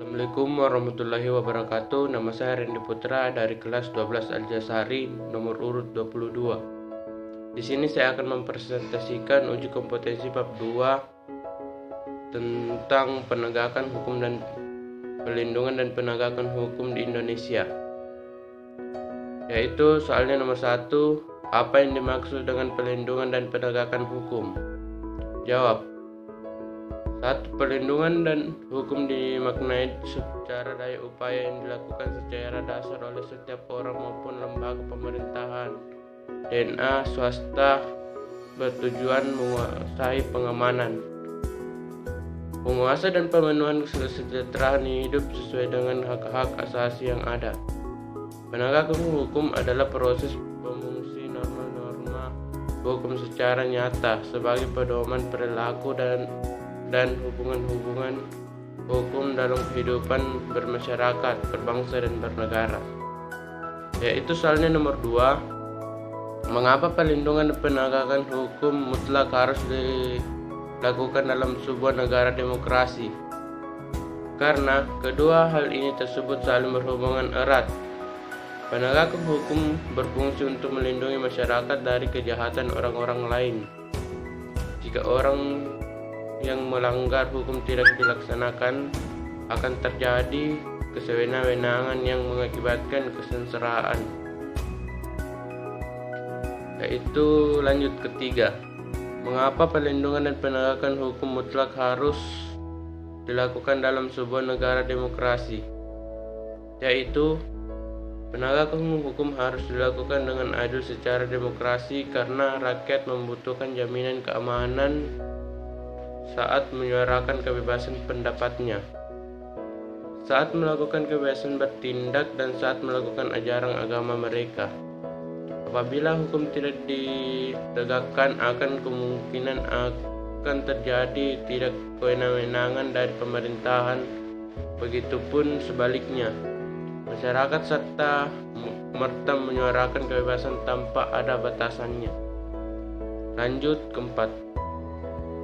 Assalamualaikum warahmatullahi wabarakatuh. Nama saya Randy Putra dari kelas 12 Al-Jazari nomor urut 22. Di sini saya akan mempresentasikan uji kompetensi bab 2 tentang penegakan hukum dan pelindungan dan penegakan hukum di Indonesia. Yaitu soalnya nomor 1, apa yang dimaksud dengan pelindungan dan penegakan hukum? Jawab. 1. Perlindungan dan hukum dimaknai secara daya upaya yang dilakukan secara dasar oleh setiap orang maupun lembaga pemerintahan, DNA, swasta bertujuan menguasai pengamanan, penguasa dan pemenuhan kesejahteraan hidup sesuai dengan hak-hak asasi yang ada. Penegakan hukum adalah proses pemungsi norma-norma hukum secara nyata sebagai pedoman perilaku dan hubungan-hubungan hukum dalam kehidupan bermasyarakat, berbangsa, dan bernegara. Yaitu soalnya nomor 2, mengapa pelindungan dan penegakan hukum mutlak harus dilakukan dalam sebuah negara demokrasi? Karena kedua hal ini tersebut saling berhubungan erat. Penegakan hukum berfungsi untuk melindungi masyarakat dari kejahatan orang-orang lain. Jika orang yang melanggar hukum tidak dilaksanakan, akan terjadi kesewenang-wenangan yang mengakibatkan kesengsaraan. Yaitu lanjut ketiga, mengapa pelindungan dan penegakan hukum mutlak harus dilakukan dalam sebuah negara demokrasi? Yaitu penegakan hukum harus dilakukan dengan adil secara demokrasi karena rakyat membutuhkan jaminan keamanan saat menyuarakan kebebasan pendapatnya, saat melakukan kebebasan bertindak, dan saat melakukan ajaran agama mereka. Apabila hukum tidak ditegakkan, akan kemungkinan akan terjadi tidak kewenangan dari pemerintahan. Begitupun sebaliknya, masyarakat serta merta menyuarakan kebebasan tanpa ada batasannya. Lanjut keempat,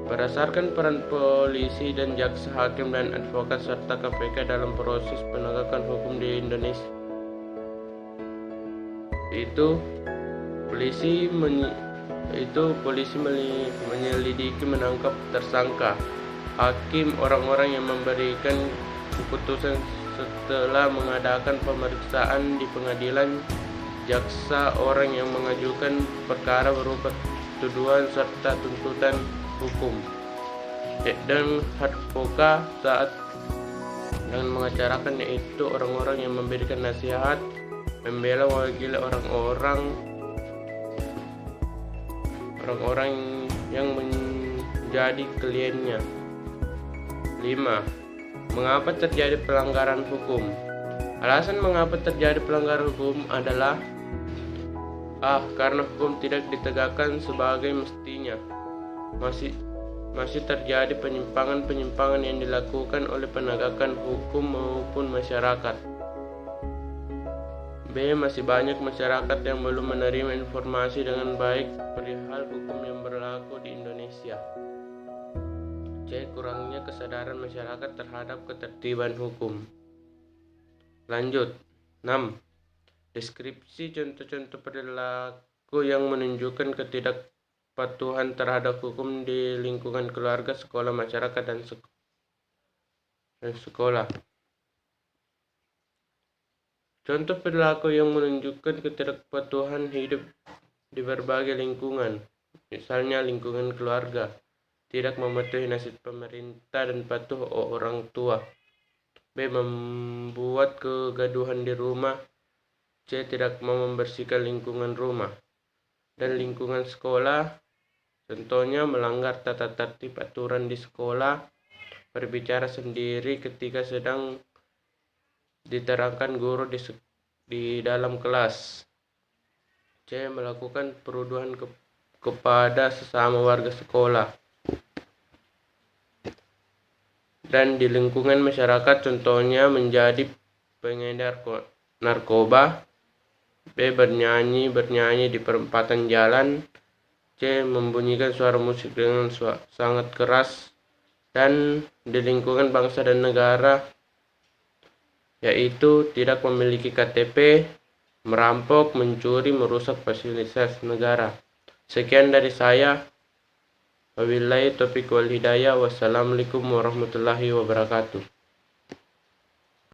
berdasarkan peran polisi dan jaksa, hakim, dan advokat serta KPK dalam proses penegakan hukum di Indonesia, itu polisi menyelidiki, menangkap tersangka, hakim orang-orang yang memberikan keputusan setelah mengadakan pemeriksaan di pengadilan, jaksa orang yang mengajukan perkara berupa tuduhan serta tuntutan hukum, dan advokat saat dengan mengacarakan, yaitu orang-orang yang memberikan nasihat, membela, mewakili orang-orang yang menjadi kliennya. 5. Mengapa terjadi pelanggaran hukum? Alasan mengapa terjadi pelanggaran hukum adalah karena hukum tidak ditegakkan sebagai mestinya. Masih terjadi penyimpangan yang dilakukan oleh penegakan hukum maupun masyarakat. B. Masih banyak masyarakat yang belum menerima informasi dengan baik perihal hukum yang berlaku di Indonesia. C. Kurangnya kesadaran masyarakat terhadap ketertiban hukum. Lanjut. 6. Deskripsi contoh-contoh perilaku yang menunjukkan ketidakpatuhan terhadap hukum di lingkungan keluarga, sekolah, masyarakat, dan sekolah. Contoh perilaku yang menunjukkan ketidakpatuhan hidup di berbagai lingkungan, misalnya lingkungan keluarga, tidak mematuhi nasihat pemerintah dan patuh orang tua. B. Membuat kegaduhan di rumah. C. Tidak mau membersihkan lingkungan rumah dan lingkungan sekolah. Contohnya melanggar tata tertib aturan di sekolah, berbicara sendiri ketika sedang diterangkan guru di dalam kelas. C. Melakukan peruduhan kepada sesama warga sekolah dan di lingkungan masyarakat, contohnya menjadi pengedar narkoba. B. Bernyanyi di perempatan jalan. C. Membunyikan suara musik dengan sangat keras. Dan di lingkungan bangsa dan negara, yaitu tidak memiliki KTP, merampok, mencuri, merusak fasilitas negara. Sekian dari saya. Wabillahi taufiq wal hidayah. Wassalamualaikum warahmatullahi wabarakatuh.